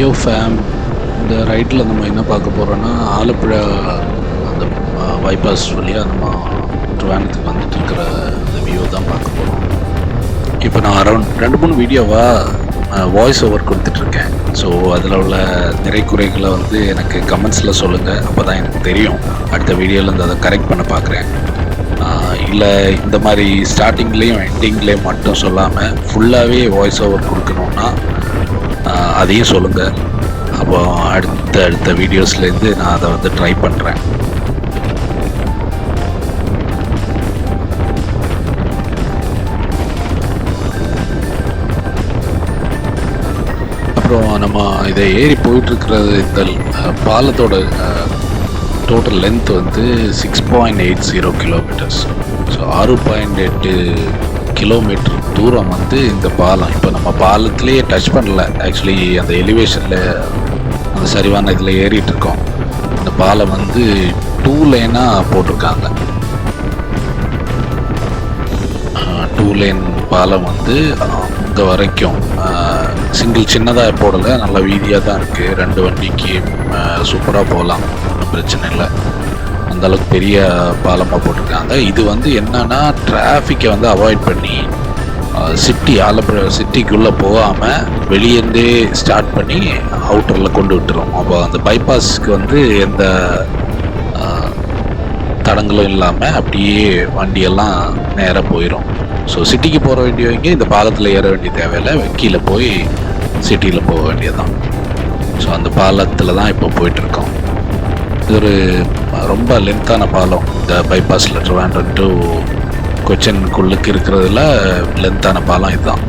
யோ fame, இந்த ரைட்டில் நம்ம என்ன பார்க்க போகிறோன்னா ஆலப்புழா அந்த பைபாஸ் வழியாக நம்ம ட்ரிவாண்டத்துக்கு வந்துட்டு இருக்கிற அந்த வியூ தான் பார்க்க போகிறோம். இப்போ நான் அரௌண்ட் 2-3 வீடியோவாக வாய்ஸ் ஓவர் கொடுத்துட்ருக்கேன். ஸோ அதில் உள்ள நிறை குறைகளை வந்து எனக்கு கமெண்ட்ஸில் சொல்லுங்கள். அப்போ தான் எனக்கு தெரியும். அடுத்த வீடியோவில் அதை கரெக்ட் பண்ண பார்க்குறேன். இல்லை இந்த மாதிரி ஸ்டார்டிங்லேயும் எண்டிங்லேயும் மட்டும் சொல்லாமல் ஃபுல்லாகவே வாய்ஸ் ஓவர் கொடுக்கணுன்னா அதையும் சொல்லுங்கள். அப்போ அடுத்த வீடியோஸ்லேருந்து நான் அதை வந்து ட்ரை பண்ணுறேன். அப்புறம் நம்ம இதை ஏறி போயிட்டுருக்கிறது இந்த பாலத்தோட டோட்டல் லென்த் வந்து 6.80 கிலோமீட்டர்ஸ். ஸோ 6.8 கிலோமீட்டர் தூரம் வந்து இந்த பாலம். இப்போ நம்ம பாலத்துலேயே டச் பண்ணல, ஆக்சுவலி அந்த எலிவேஷனில் அந்த சரிவான இதில் ஏறிட்டுருக்கோம். இந்த பாலம் வந்து 2 லேனாக போட்டிருக்காங்க. 2 லேன் பாலம் வந்து இங்கே வரைக்கும் சிங்கிள் சின்னதாக போடலை, நல்ல வீதியாக தான் இருக்குது. 2 வண்டிக்கு சூப்பராக போகலாம், ஒன்றும் பிரச்சனை இல்லை. அந்தளவுக்கு பெரிய பாலமாக போட்டிருக்காங்க. இது வந்து என்னன்னா டிராஃபிக்கை வந்து அவாய்ட் பண்ணி ஆலப்புழா சிட்டிக்குள்ளே போகாமல் வெளியேருந்தே ஸ்டார்ட் பண்ணி அவுட்டரில் கொண்டு விட்டுரும். அப்போ அந்த பைபாஸ்க்கு வந்து எந்த தடங்களும் இல்லாமல் அப்படியே வண்டியெல்லாம் நேராக போயிடும். ஸோ சிட்டிக்கு போக வேண்டியவங்க இந்த பாலத்தில் ஏற வேண்டிய தேவையில்லை, கீழே போய் சிட்டியில் போக வேண்டியதுதான். ஸோ அந்த பாலத்தில் தான் இப்போ போயிட்டுருக்கோம். இது ஒரு ரொம்ப லென்த்தான பாலம். இந்த பைபாஸில் ட்ரிவாண்ட்ரம் டு கொச்சின்குள்ளுக்கு இருக்கிறதுல லென்த்தான பாலம் இதுதான்.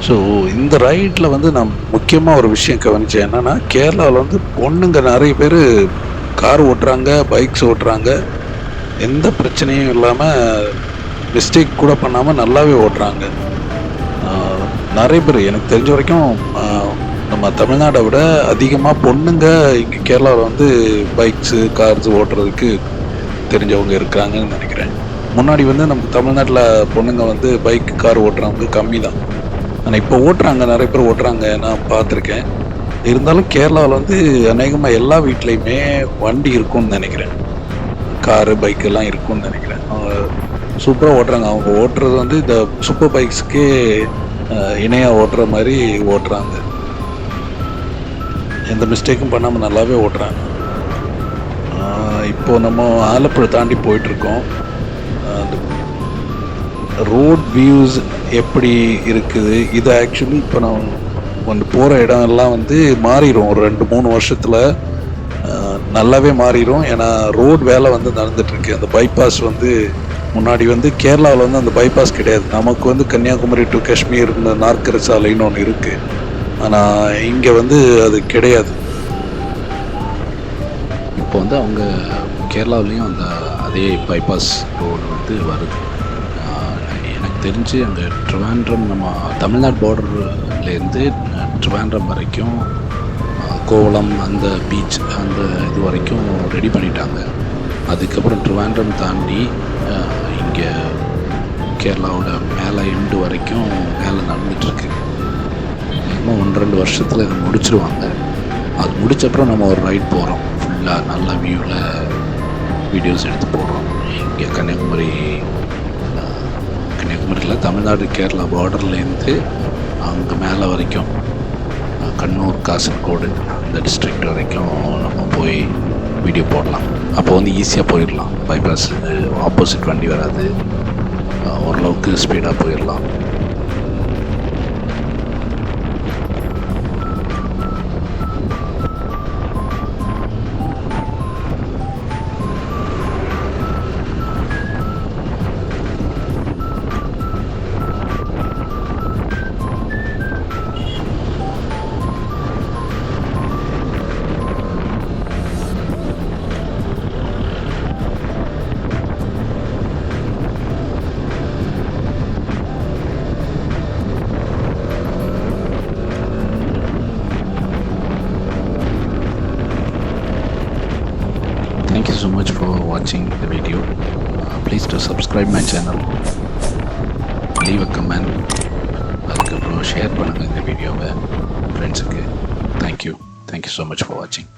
ஸோ இந்த ரைடில் வந்து நான் முக்கியமாக ஒரு விஷயம் கவனித்தேன். என்னென்னா, கேரளாவில் வந்து பொண்ணுங்க நிறைய பேர் கார் ஓட்டுறாங்க, பைக்ஸ் ஓட்டுறாங்க. எந்த பிரச்சனையும் இல்லாமல், மிஸ்டேக் கூட பண்ணாமல் நல்லாவே ஓட்டுறாங்க. நிறைய பேர் எனக்கு தெரிஞ்ச வரைக்கும் நம்ம தமிழ்நாடை விட அதிகமாக பொண்ணுங்க இங்கே கேரளாவில் வந்து பைக்ஸு, கார்ஸ் ஓட்டுறதுக்கு தெரிஞ்சவங்க இருக்கிறாங்கன்னு நினைக்கிறேன். முன்னாடி வந்து நம்ம தமிழ்நாட்டில் பொண்ணுங்க வந்து பைக், கார் ஓட்டுறவங்க கம்மி தான். ஆனால் இப்போ ஓட்டுறாங்க, நிறைய பேர் ஓட்டுறாங்க, நான் பார்த்துருக்கேன். இருந்தாலும் கேரளாவில் வந்து அநேகமாக எல்லா வீட்லேயுமே வண்டி இருக்கும்னு நினைக்கிறேன். காரு, பைக்கெல்லாம் இருக்கும்னு நினைக்கிறேன். சூப்பராக ஓட்டுறாங்க. அவங்க ஓட்டுறது வந்து இந்த சூப்பர் பைக்ஸுக்கே இணையாக ஓட்டுற மாதிரி ஓட்டுறாங்க. எந்த மிஸ்டேக்கும் பண்ணாமல் நல்லாவே ஓட்டுறாங்க. இப்போது நம்ம ஆலப்புழை தாண்டி போயிட்டுருக்கோம். அந்த ரோட் வியூஸ் எப்படி இருக்குது, இது ஆக்சுவலி இப்போ நான் வந்து போகிற இடம் எல்லாம் வந்து மாறிடும். ஒரு 2-3 வருஷத்தில் நல்லாவே மாறிடும். ஏன்னா ரோடு வேலை வந்து நடந்துகிட்ருக்கு. அந்த பைபாஸ் வந்து முன்னாடி வந்து கேரளாவில் வந்து அந்த பைபாஸ் கிடையாது. நமக்கு வந்து கன்னியாகுமரி டு காஷ்மீர் இந்த நாற்கர சாலைன்னு ஒன்று இருக்குது. ஆனால் இங்கே வந்து அது கிடையாது. இப்போ வந்து அவங்க கேரளாவிலையும் அந்த அதே பைபாஸ் ரோடு வந்து வருது. எனக்கு தெரிஞ்சு அங்கே ட்ரிவாண்ட்ரம், நம்ம தமிழ்நாடு பார்டர்லேருந்து ட்ரிவாண்ட்ரம் வரைக்கும், கோவளம் அந்த பீச் அந்த இது வரைக்கும் ரெடி பண்ணிட்டாங்க. அதுக்கப்புறம் ட்ரிவாண்ட்ரம் தாண்டி இங்கே கேரளாவோட மேலே எண்டு வரைக்கும் வேலை நடந்துகிட்ருக்கு. இன்னும் 1-2 வருஷத்தில் இதை முடிச்சிருவாங்க. அது முடிச்சப்பறம் நம்ம ஒரு ரைட் போகிறோம். ஃபுல்லாக நல்ல வியூவில் வீடியோஸ் எடுத்து போடுறோம். இங்கே கன்னியாகுமரியில் தமிழ்நாடு கேரளா பார்டர்லேருந்து அங்கே மேலே வரைக்கும், கண்ணூர், காசர்கோடு அந்த டிஸ்ட்ரிக்ட் வரைக்கும் நம்ம போய் வீடியோ போடலாம். அப்போ வந்து ஈஸியாக போயிடலாம். பைபாஸ் ஆப்போசிட் வண்டி வராது, ஓரளவுக்கு ஸ்பீடாக போயிடலாம். Thank you so much for watching the video. Please do subscribe my channel. Leave a comment. அதுக்கப்புறம் ஷேர் பண்ணுங்கள் இந்த வீடியோவை ஃப்ரெண்ட்ஸுக்கு. Thank you so much for watching.